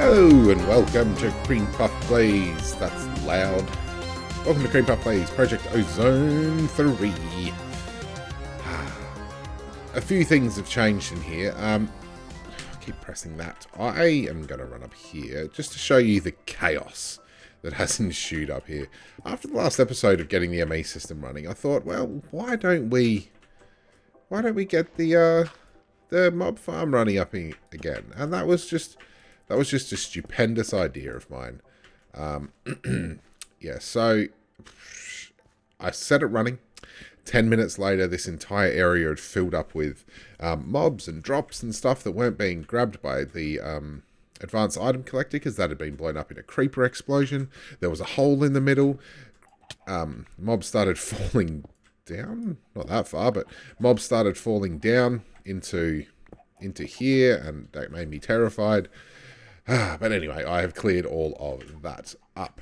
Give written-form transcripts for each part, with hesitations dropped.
Hello and welcome to Cream Puff Plays. That's loud. Welcome to Cream Puff Plays, Project Ozone 3. A few things have changed in here. I keep pressing that. I am going to run up here just to show you the chaos that has ensued up here. After the last episode of getting the ME system running, I thought, well, why don't we get the mob farm running up again? And that was just a stupendous idea of mine. Yeah, so I set it running. 10 minutes later, this entire area had filled up with mobs and drops and stuff that weren't being grabbed by the advanced item collector because that had been blown up in a creeper explosion. There was a hole in the middle. Mobs started falling down. Not that far, but mobs started falling down into here, and that made me terrified. But anyway, I have cleared all of that up.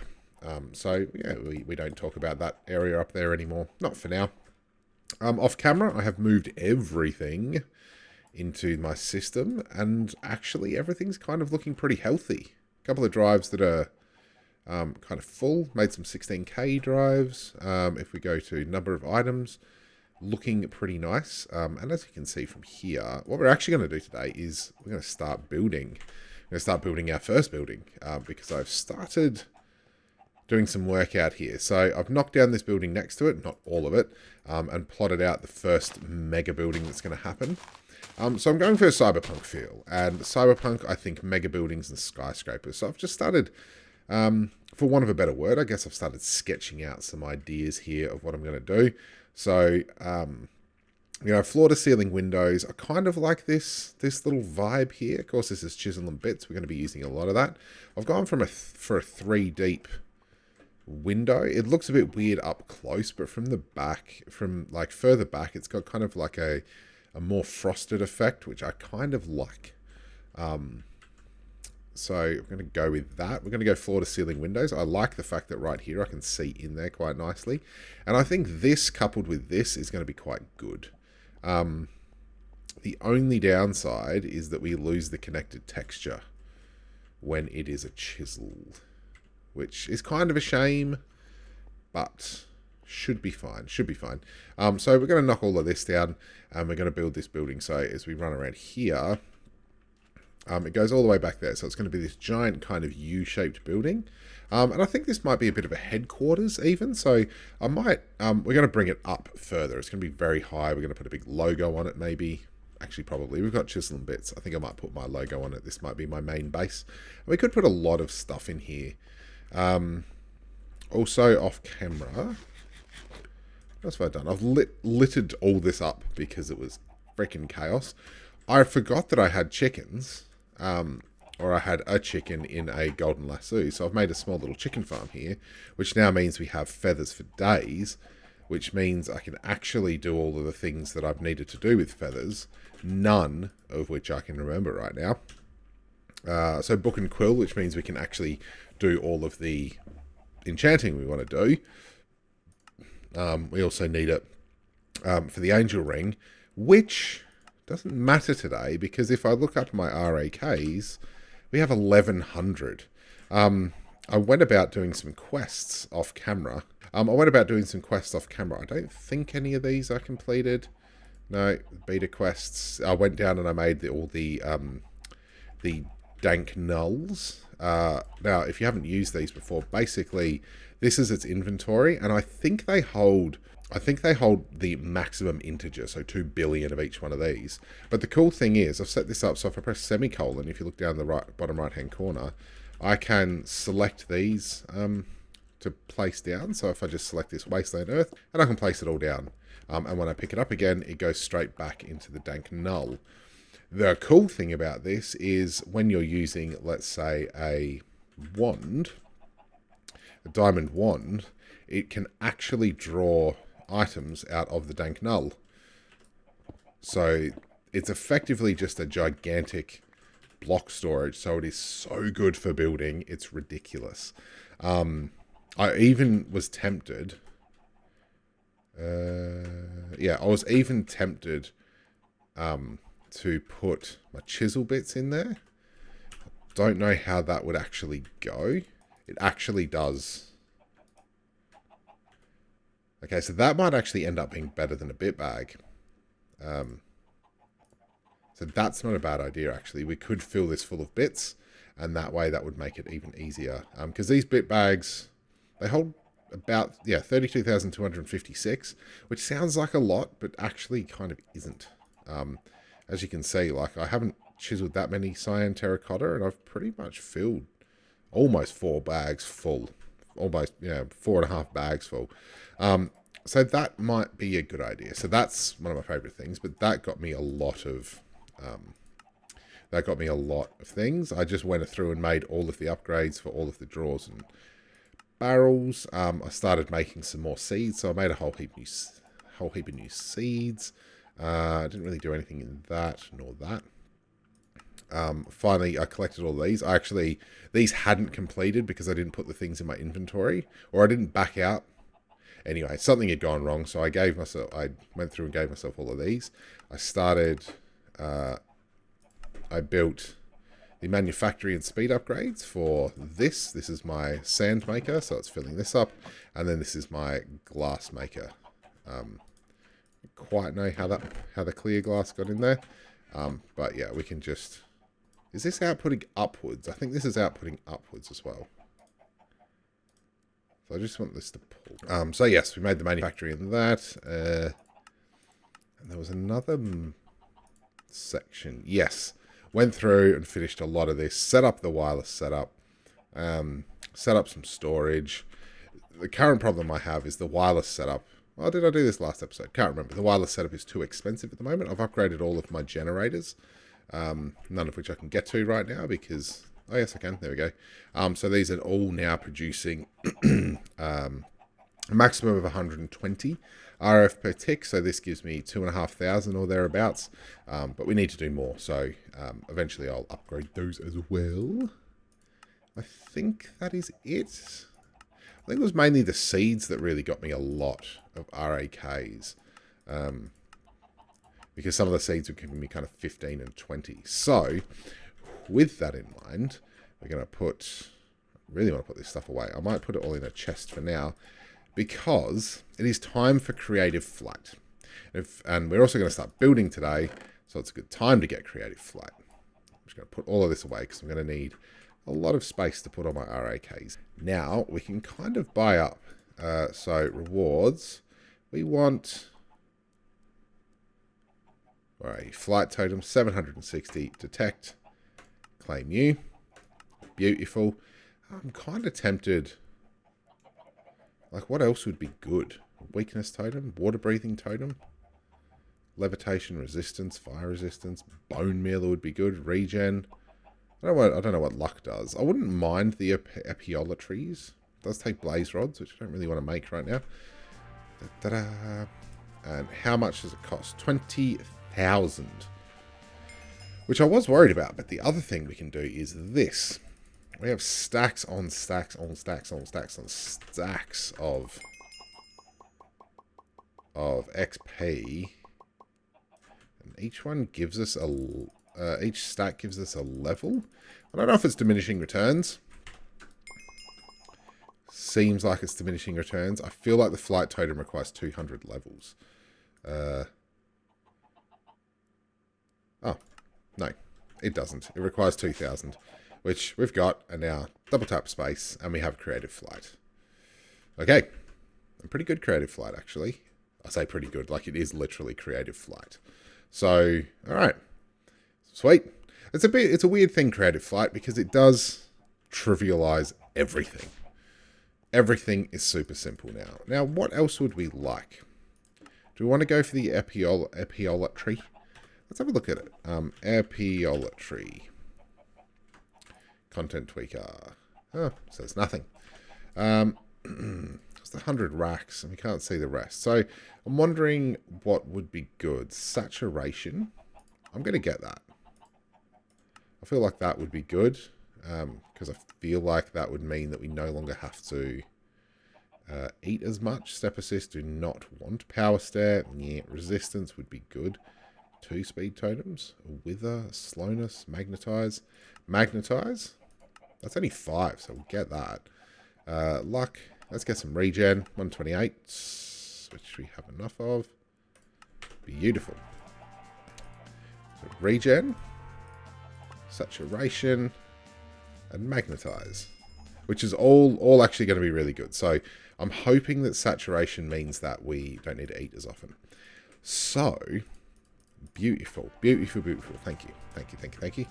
So, yeah, we don't talk about that area up there anymore. Not for now. Off camera, I have moved everything into my system, and actually everything's kind of looking pretty healthy. A couple of drives that are kind of full. Made some 16K drives. If we go to number of items, looking pretty nice. And as you can see from here, what we're actually going to do today is we're going to start building. We're going to start building our first building because I've started doing some work out here. So I've knocked down this building next to it, not all of it, and plotted out the first mega building that's going to happen. So I'm going for a cyberpunk feel, and cyberpunk, I think mega buildings and skyscrapers. So I've just started, for want of a better word, I guess I've started sketching out some ideas here of what I'm going to do. So, you know, floor-to-ceiling windows. I kind of like this little vibe here. Of course, this is chisel and bits. We're going to be using a lot of that. I've gone for a 3-deep window. It looks a bit weird up close, but from the back, from like further back, it's got kind of like a more frosted effect, which I kind of like. So I'm going to go with that. We're going to go floor-to-ceiling windows. I like the fact that right here I can see in there quite nicely. And I think this coupled with this is going to be quite good. The only downside is that we lose the connected texture when it is a chisel, which is kind of a shame, but should be fine. So we're going to knock all of this down, and we're going to build this building. So as we run around here, it goes all the way back there. So it's going to be this giant kind of U-shaped building. And I think this might be a bit of a headquarters even. So I might, we're going to bring it up further. It's going to be very high. We're going to put a big logo on it maybe. Actually, probably. We've got chisel and bits. I think I might put my logo on it. This might be my main base. We could put a lot of stuff in here. Also off camera, what else have I done? I've littered all this up because it was freaking chaos. I forgot that I had chickens. Or I had a chicken in a golden lasso. So I've made a small little chicken farm here, which now means we have feathers for days, which means I can actually do all of the things that I've needed to do with feathers, none of which I can remember right now. So book and quill, which means we can actually do all of the enchanting we want to do. We also need it for the angel ring, which doesn't matter today because if I look up my RAKs, we have 1100. I went about doing some quests off camera. I don't think any of these are completed. No, beta quests. I went down and I made all the dank nulls. Now, if you haven't used these before, basically this is its inventory, and I think they hold the maximum integer, so 2 billion of each one of these. But the cool thing is, I've set this up, so if I press semicolon, if you look down the bottom right-hand corner, I can select these to place down. So if I just select this Wasteland Earth, and I can place it all down. And when I pick it up again, it goes straight back into the dank null. The cool thing about this is when you're using, let's say, a diamond wand, it can actually draw items out of the dank null. So it's effectively just a gigantic block storage. So it is so good for building. It's ridiculous. I even was tempted. I was even tempted to put my chisel bits in there. don't know how that would actually go. It actually does. Okay, so that might actually end up being better than a bit bag. So that's not a bad idea, actually. We could fill this full of bits, and that way that would make it even easier. Because these bit bags, they hold about, 32,256, which sounds like a lot, but actually kind of isn't. As you can see, like, I haven't chiseled that many cyan terracotta, and I've pretty much filled almost 4 bags full. Almost, 4.5 bags full. So that might be a good idea. So that's one of my favorite things, but that got me a lot of things. I just went through and made all of the upgrades for all of the drawers and barrels. I started making some more seeds, so I made a whole heap of new seeds. I didn't really do anything in that nor that. Finally, I collected all these. These hadn't completed because I didn't put the things in my inventory, or I didn't back out. Anyway, something had gone wrong, so I went through and gave myself all of these. I built the manufacturing and speed upgrades for this. This is my sand maker, so it's filling this up. And then this is my glass maker. Quite know how the clear glass got in there. But yeah, we can just... Is this outputting upwards? I think this is outputting upwards as well. So I just want this to pull. So yes, we made the manufacturing in that. And there was another section. Yes. Went through and finished a lot of this. Set up the wireless setup. Set up some storage. The current problem I have is the wireless setup. Oh, did I do this last episode? Can't remember. The wireless setup is too expensive at the moment. I've upgraded all of my generators. None of which I can get to right now because... Oh, yes, I can. There we go. So these are all now producing a maximum of 120 RF per tick. So this gives me 2,500 or thereabouts. But we need to do more. So eventually I'll upgrade those as well. I think that is it. I think it was mainly the seeds that really got me a lot of RAKs. Because some of the seeds were giving me kind of 15 and 20. So... with that in mind, we're going to really want to put this stuff away. I might put it all in a chest for now, because it is time for creative flight. And we're also going to start building today, so it's a good time to get creative flight. I'm just going to put all of this away, because I'm going to need a lot of space to put on my RAKs. Now, we can kind of buy up. So, rewards. We want... Alright, flight totem, 760. Detect. Claim you. Beautiful. I'm kind of tempted. Like, what else would be good? Weakness totem? Water breathing totem? Levitation resistance? Fire resistance? Bone meal would be good. Regen. I don't know what luck does. I wouldn't mind the epiolatries. It does take blaze rods, which I don't really want to make right now. And how much does it cost? 20,000. Which I was worried about, but the other thing we can do is this. We have stacks on stacks on stacks on stacks on stacks of XP. And each one gives us each stack gives us a level. I don't know if it's diminishing returns. Seems like it's diminishing returns. I feel like the flight totem requires 200 levels. No, it doesn't. It requires 2,000, which we've got, and now double tap space, and we have creative flight. Okay, a pretty good creative flight, actually. I say pretty good, like it is literally creative flight. So, all right, sweet. It's a weird thing, creative flight, because it does trivialize everything. Everything is super simple now. Now, what else would we like? Do we want to go for the epiolatry? Let's have a look at it. Epiolatry. Content tweaker. Oh, says nothing. It's 100 racks, and we can't see the rest. So, I'm wondering what would be good. Saturation. I'm going to get that. I feel like that would be good, because I feel like that would mean that we no longer have to eat as much. Step assist, do not want. Power stare, yeah. Resistance would be good. 2 speed totems. Wither, slowness, magnetize. Magnetize? That's only 5, so we'll get that. Luck. Let's get some regen. 128, which we have enough of. Beautiful. So regen, saturation, and magnetize, which is all actually going to be really good. So I'm hoping that saturation means that we don't need to eat as often. So beautiful, beautiful, beautiful. Thank you, thank you, thank you, thank you.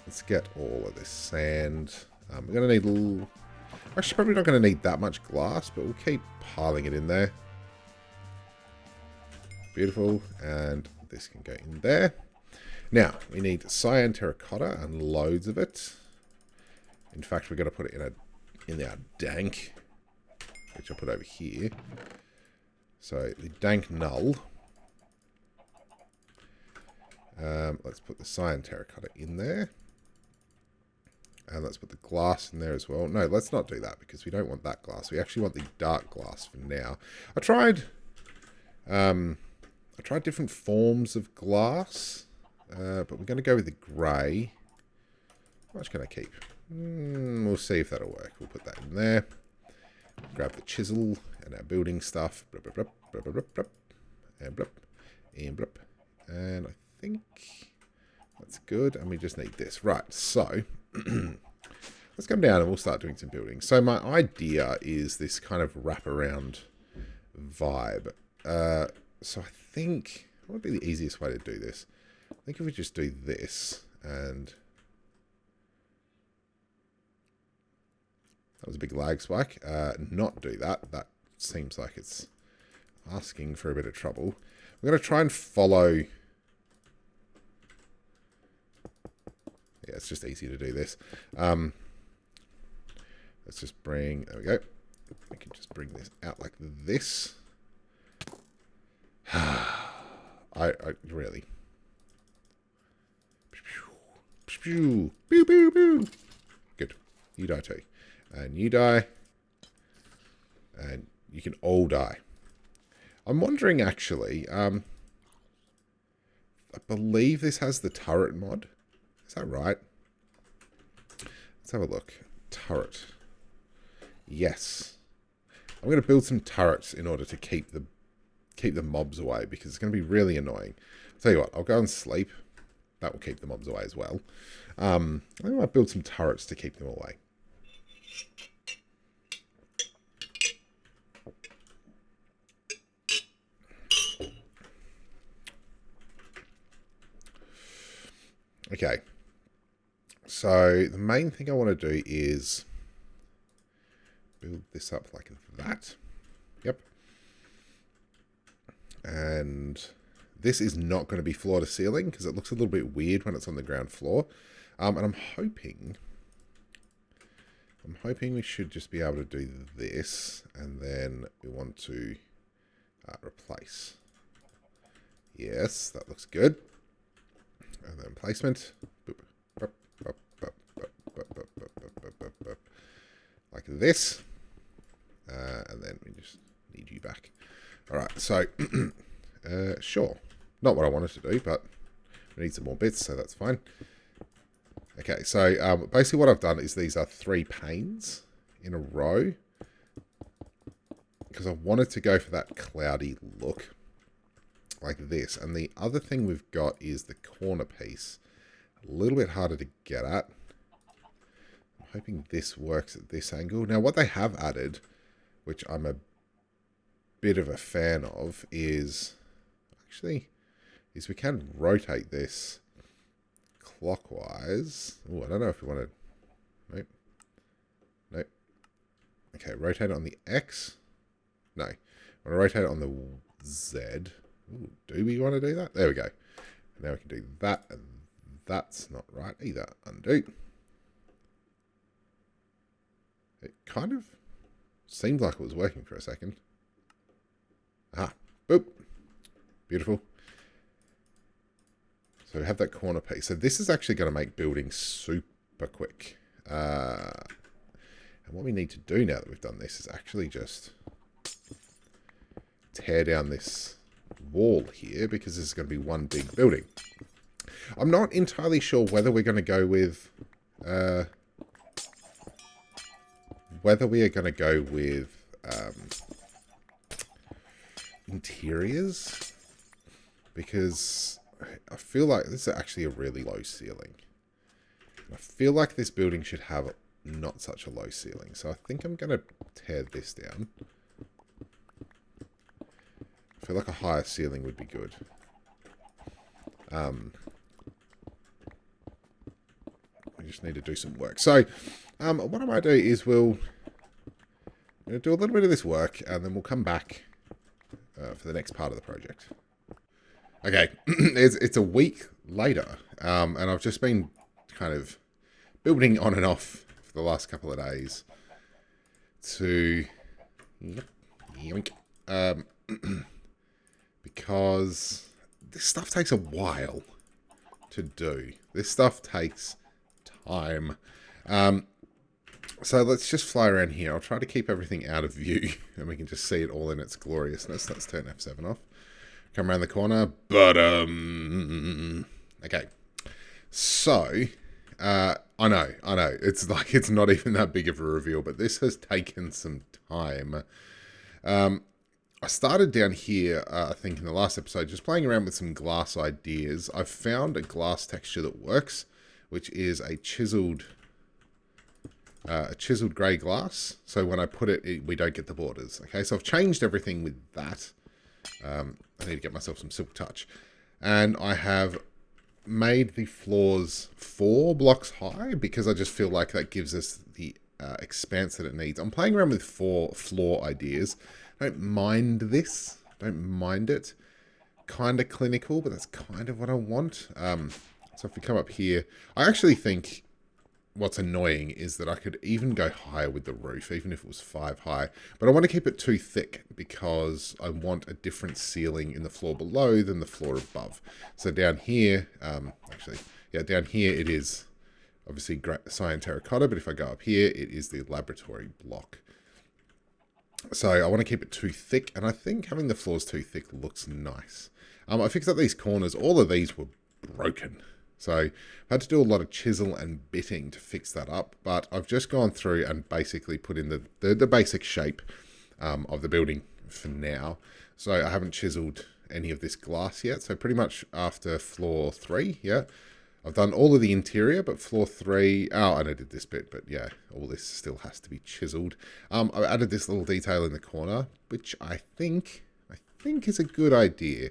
Let's get all of this sand. We're going to need a little... Actually, probably not going to need that much glass, but we'll keep piling it in there. Beautiful. And this can go in there. Now, we need cyan terracotta and loads of it. In fact, we're going to put it in our dank, which I'll put over here. So, the dank null. Let's put the cyan terracotta in there. And let's put the glass in there as well. No, let's not do that because we don't want that glass. We actually want the dark glass for now. I tried different forms of glass, but we're going to go with the grey. How much can I keep? We'll see if that'll work. We'll put that in there. Grab the chisel and our building stuff. Blup, blup, blup, blup, blup, blup, and blup, and blup. And I think that's good. And we just need this. Right, so... let's come down and we'll start doing some building. So my idea is this kind of wraparound vibe. So I think, what would be the easiest way to do this? I think if we just do this and... That was a big lag spike. Not do that. That seems like it's asking for a bit of trouble. We're going to try and follow... Yeah, it's just easy to do this. Let's just bring... There we go. We can just bring this out like this. I really... Pew, pew, pew. Good. You die too. And you die. And you can all die. I'm wondering, actually... I believe this has the turret mod. Is that right? Let's have a look. Turret. Yes. I'm going to build some turrets in order to keep the mobs away because it's going to be really annoying. I'll tell you what, I'll go and sleep. That will keep the mobs away as well. I think I might build some turrets to keep them away. Okay. So the main thing I want to do is build this up like that. Yep. And this is not going to be floor to ceiling because it looks a little bit weird when it's on the ground floor. And I'm hoping we should just be able to do this, and then we want to replace. Yes, that looks good. And then placement. Boop. Like this. And then we just need you back. Alright, so sure. Not what I wanted to do, but we need some more bits, so that's fine. Okay, so basically what I've done is these are 3 panes in a row. Because I wanted to go for that cloudy look. Like this. And the other thing we've got is the corner piece. A little bit harder to get at. I'm hoping this works at this angle. Now what they have added, which I'm a bit of a fan of, is we can rotate this clockwise. Oh, I don't know if we want to... Nope. Nope. Okay, rotate it on the X. No. I want to rotate it on the Z. Ooh, do we want to do that? There we go. And now we can do that, and that's not right either. Undo. It kind of seemed like it was working for a second. Ah, boop. Beautiful. So we have that corner piece. So this is actually going to make building super quick. And what we need to do now that we've done this is actually just tear down this wall here because this is going to be one big building. I'm not entirely sure whether we're going to go with... interiors, because I feel like this is actually a really low ceiling. I feel like this building should have not such a low ceiling, so I think I'm going to tear this down. I feel like a higher ceiling would be good. We just need to do some work. So, what I might do is we'll do a little bit of this work, and then we'll come back for the next part of the project. Okay, it's a week later, and I've just been kind of building on and off for the last couple of days to... yoink, because this stuff takes a while to do. This stuff takes time. So let's just fly around here. I'll try to keep everything out of view and we can just see it all in its gloriousness. Let's turn F7 off. Come around the corner. But, okay. So, I know. It's like, it's not even that big of a reveal, but this has taken some time. I started down here, I think in the last episode, just playing around with some glass ideas. I've found a glass texture that works, which is a chiseled grey glass. So when I put it, we don't get the borders. Okay, so I've changed everything with that. I need to get myself some silk touch. And I have made the floors 4 blocks high because I just feel like that gives us the expanse that it needs. I'm playing around with 4 floor ideas. I don't mind this. Don't mind it. Kind of clinical, but that's kind of what I want. So if we come up here, I actually think what's annoying is that I could even go higher with the roof, even if it was 5 high. But I want to keep it too thick because I want a different ceiling in the floor below than the floor above. So down here, down here it is obviously cyan terracotta, but if I go up here, it is the laboratory block. So I want to keep it too thick, and I think having the floors too thick looks nice. I fixed up these corners. All of these were broken. So I had to do a lot of chisel and bitting to fix that up, but I've just gone through and basically put in the basic shape of the building for now. So I haven't chiseled any of this glass yet. So pretty much after floor 3, yeah, I've done all of the interior, but floor 3, and I did this bit, but yeah, all this still has to be chiseled. I've added this little detail in the corner, which I think is a good idea.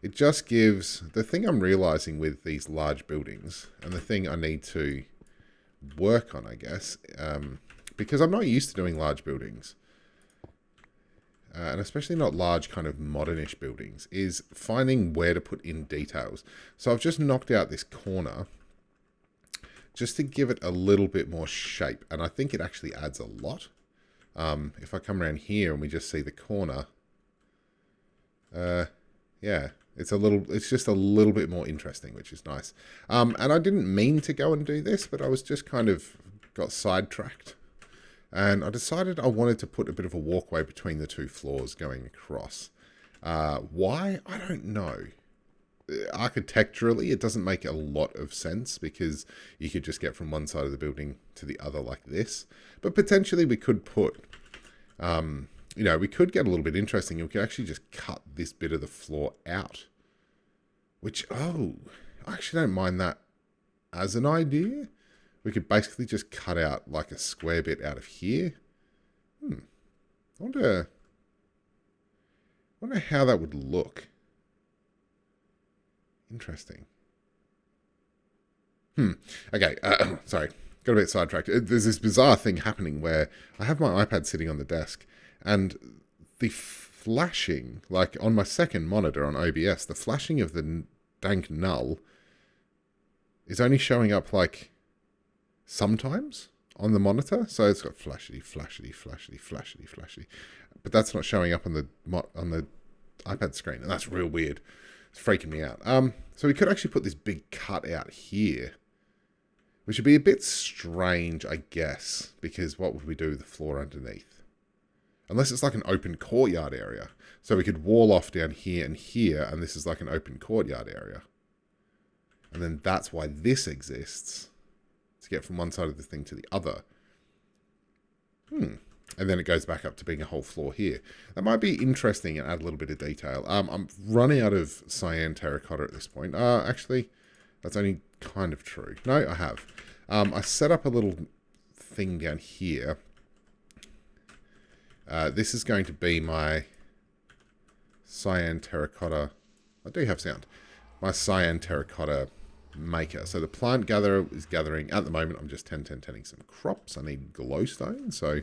It just gives, the thing I'm realizing with these large buildings, and the thing I need to work on, I guess, because I'm not used to doing large buildings, and especially not large kind of modernish buildings, is finding where to put in details. So I've just knocked out this corner just to give it a little bit more shape, and I think it actually adds a lot. If I come around here and we just see the corner, yeah. It's just a little bit more interesting, which is nice. And I didn't mean to go and do this, but I was just kind of got sidetracked. And I decided I wanted to put a bit of a walkway between the 2 floors going across. Why? I don't know. Architecturally, it doesn't make a lot of sense because you could just get from one side of the building to the other like this. But potentially we could put... we could get a little bit interesting. We could actually just cut this bit of the floor out. Which, I actually don't mind that as an idea. We could basically just cut out like a square bit out of here. I wonder how that would look. Interesting. Okay, sorry. Got a bit sidetracked. There's this bizarre thing happening where I have my iPad sitting on the desk and the flashing, like on my second monitor on OBS, the flashing of the dank null is only showing up like sometimes on the monitor. So it's got flashy, but that's not showing up on the iPad screen, and that's real weird. It's freaking me out. So we could actually put this big cut out here, which would be a bit strange, I guess, because what would we do with the floor underneath? unless it's like an open courtyard area. So we could wall off down here and here, and this is like an open courtyard area. And then that's why this exists, to get from one side of the thing to the other. And then it goes back up to being a whole floor here. That might be interesting and add a little bit of detail. I'm running out of cyan terracotta at this point. Actually, that's only kind of true. No, I have. I set up a little thing down here. This is going to be my cyan terracotta. I do have sound. My cyan terracotta maker. So the plant gatherer is gathering. At the moment, I'm just 10-10-10ing some crops. I need glowstone. So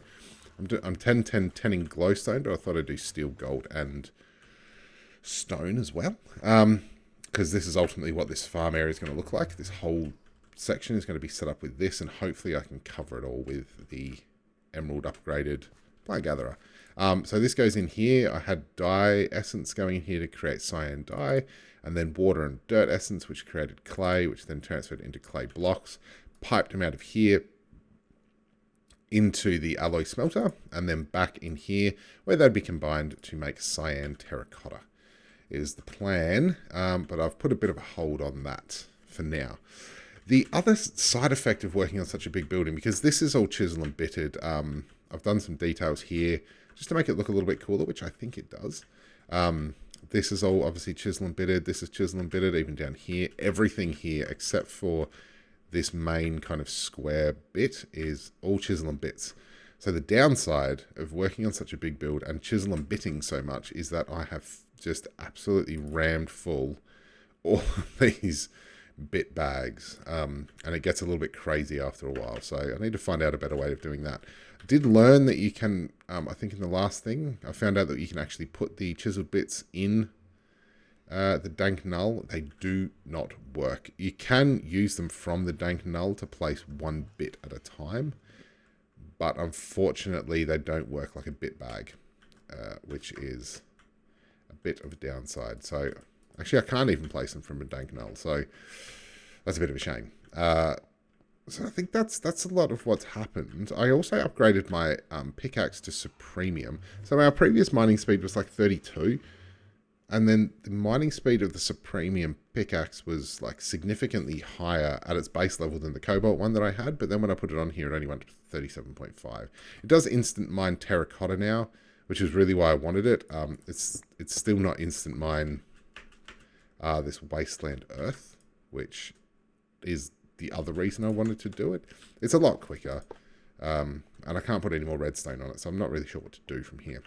I'm 10-10-10ing glowstone, but I thought I'd do steel, gold, and stone as well. Because this is ultimately what this farm area is going to look like. This whole section is going to be set up with this, and hopefully I can cover it all with the emerald upgraded plant gatherer. So this goes in here. I had dye essence going in here to create cyan dye, and then water and dirt essence, which created clay, which then transferred into clay blocks, piped them out of here into the alloy smelter, and then back in here where they'd be combined to make cyan terracotta is the plan. But I've put a bit of a hold on that for now. The other side effect of working on such a big building, because this is all chisel and bitted, I've done some details here just to make it look a little bit cooler, which I think it does. This is all obviously chisel and bitted. This is chisel and bitted, even down here. Everything here except for this main kind of square bit is all chisel and bits. So the downside of working on such a big build and chisel and bitting so much is that I have just absolutely rammed full all of these bit bags. And it gets a little bit crazy after a while. So I need to find out a better way of doing that. I did learn that you can, I think in the last thing, I found out that you can actually put the chiseled bits in the dank null. They do not work. You can use them from the dank null to place one bit at a time, but unfortunately they don't work like a bit bag, which is a bit of a downside. So actually I can't even place them from a dank null, so that's a bit of a shame. So I think that's a lot of what's happened. I also upgraded my pickaxe to Supremium. So our previous mining speed was like 32. And then the mining speed of the Supremium pickaxe was like significantly higher at its base level than the Cobalt one that I had. But then when I put it on here, it only went to 37.5. It does instant mine terracotta now, which is really why I wanted it. It's still not instant mine this Wasteland Earth, which is the other reason I wanted to do it. It's a lot quicker. And I can't put any more redstone on it, so I'm not really sure what to do from here.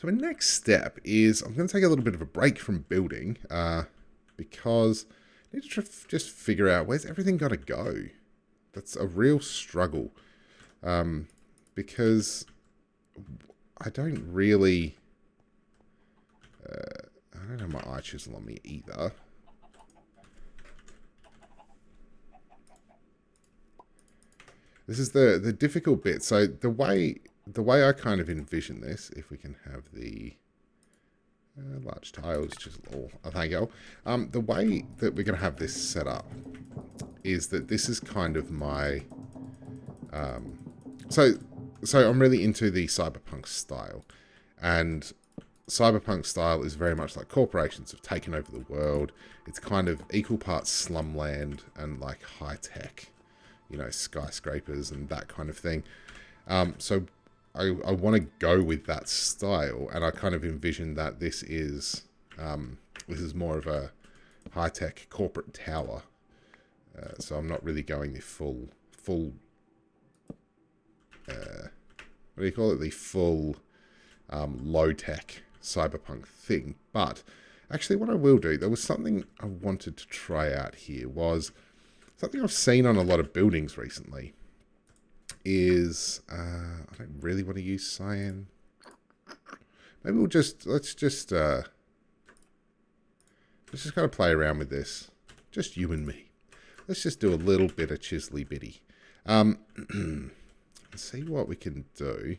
So my next step is I'm going to take a little bit of a break from building because I need to just figure out where's everything got to go. That's a real struggle because I don't really... I don't have my eye chisel on me either. This is the difficult bit. So the way I kind of envision this, if we can have the large tiles, chisel, oh, thank you. The way that we're going to have this set up is that this is kind of my... So I'm really into the Cyberpunk style. And Cyberpunk style is very much like corporations have taken over the world. It's kind of equal parts slumland and like high tech, you know, skyscrapers and that kind of thing. So I want to go with that style, and I kind of envision that this is more of a high tech corporate tower. So I'm not really going the full what do you call it? The full low tech cyberpunk thing. But actually, what I will do, there was something I wanted to try out here, was something I've seen on a lot of buildings recently. Is I don't really want to use cyan. Maybe let's just kind of play around with this. Just you and me. Let's just do a little bit of chisely bitty. Let's see what we can do.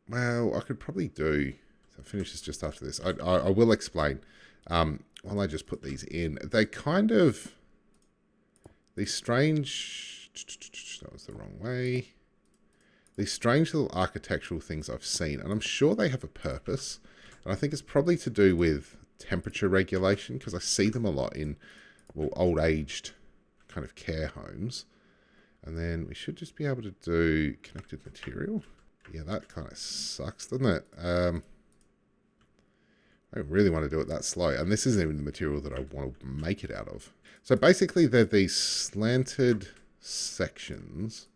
Well, I could probably do... So I'll finish this just after this. I will explain. While I just put these in. They kind of... These strange... That was the wrong way. these strange little architectural things I've seen, and I'm sure they have a purpose. And I think it's probably to do with temperature regulation, because I see them a lot in, well, old-aged kind of care homes. And then we should just be able to do connected material. Yeah, that kind of sucks, doesn't it? I don't really want to do it that slow. And this isn't even the material that I want to make it out of. So basically, they're these slanted sections.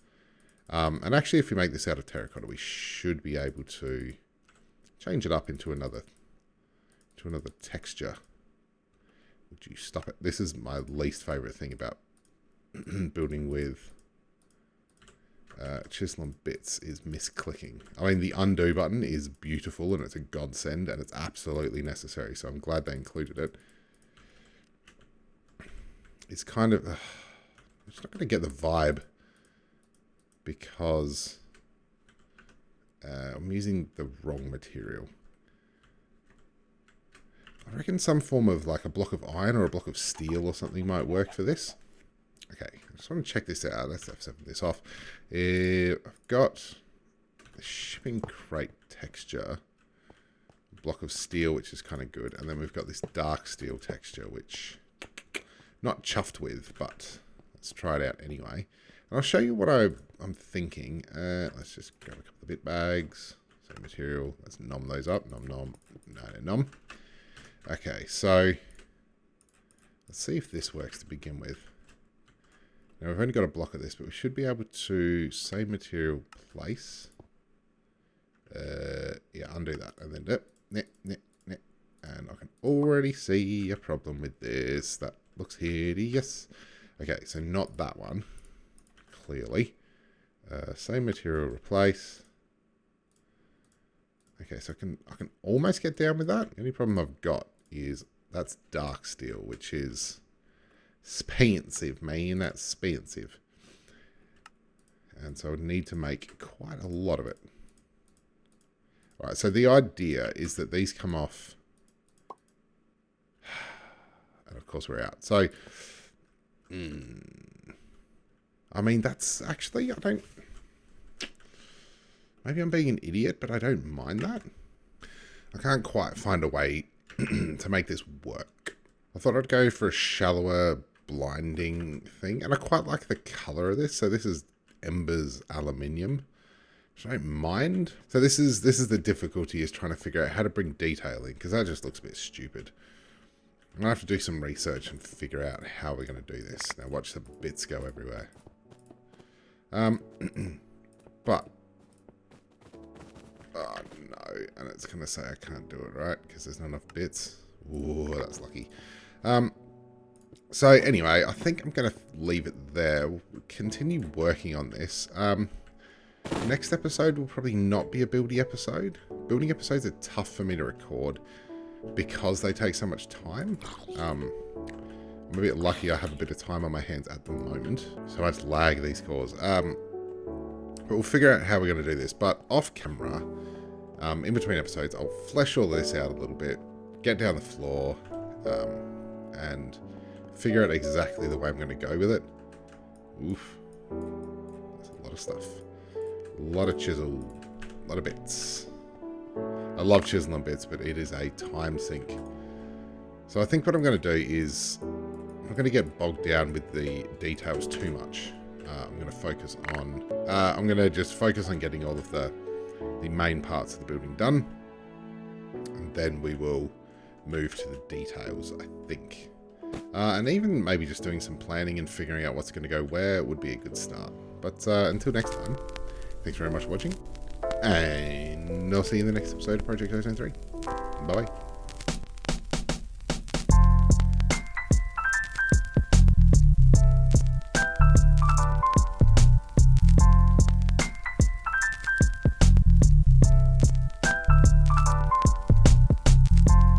And actually, if we make this out of terracotta, we should be able to change it up into another texture. Would you stop it? This is my least favorite thing about building with chisel and bits is misclicking. I mean, the undo button is beautiful and it's a godsend and it's absolutely necessary, so I'm glad they included it. It's kind of... I'm just not going to get the vibe because I'm using the wrong material. I reckon some form of like a block of iron or a block of steel or something might work for this. Okay, I just want to check this out. Let's F7 this off. I've got the shipping crate texture, a block of steel, which is kind of good. And then we've got this dark steel texture, which not chuffed with, but let's try it out anyway. And I'll show you what I'm thinking. Let's just grab a couple of bit bags. Same material. Let's nom those up. Nom nom. No, nom. Okay, so let's see if this works to begin with. Now we've only got a block of this, but we should be able to save material place. Yeah, undo that, and then and I can already see a problem with this. That looks hideous. Okay, so not that one. Clearly, same material, replace. Okay, so I can almost get down with that. The only problem I've got is that's dark steel, which is expensive, man. That's expensive. And so I would need to make quite a lot of it. All right, so the idea is that these come off. And of course we're out. So, I mean, that's actually, maybe I'm being an idiot, but I don't mind that. I can't quite find a way to make this work. I thought I'd go for a shallower blinding thing, and I quite like the color of this. So this is Embers Aluminium, which I don't mind. So this is the difficulty, is trying to figure out how to bring detail in, because that just looks a bit stupid. I'm going to have to do some research and figure out how we're going to do this. Now watch the bits go everywhere. But oh no, and it's going to say I can't do it, right? Because there's not enough bits. Ooh, that's lucky. So anyway, I think I'm going to leave it there. We'll continue working on this. Next episode will probably not be a buildy episode. Building episodes are tough for me to record because they take so much time. I'm a bit lucky I have a bit of time on my hands at the moment. So much lag these cause. But we'll figure out how we're going to do this. But off camera, in between episodes, I'll flesh all this out a little bit, get down the floor, and figure out exactly the way I'm going to go with it. Oof. That's a lot of stuff. A lot of chisel. A lot of bits. I love chiseling bits, but it is a time sink. So I think what I'm going to do is I'm going to get bogged down with the details too much. I'm going to focus on... I'm going to just focus on getting all of the main parts of the building done. And then we will move to the details, I think. And even maybe just doing some planning and figuring out what's going to go where would be a good start. But until next time, thanks very much for watching. And I'll see you in the next episode of Project Ozone 3. Bye-bye.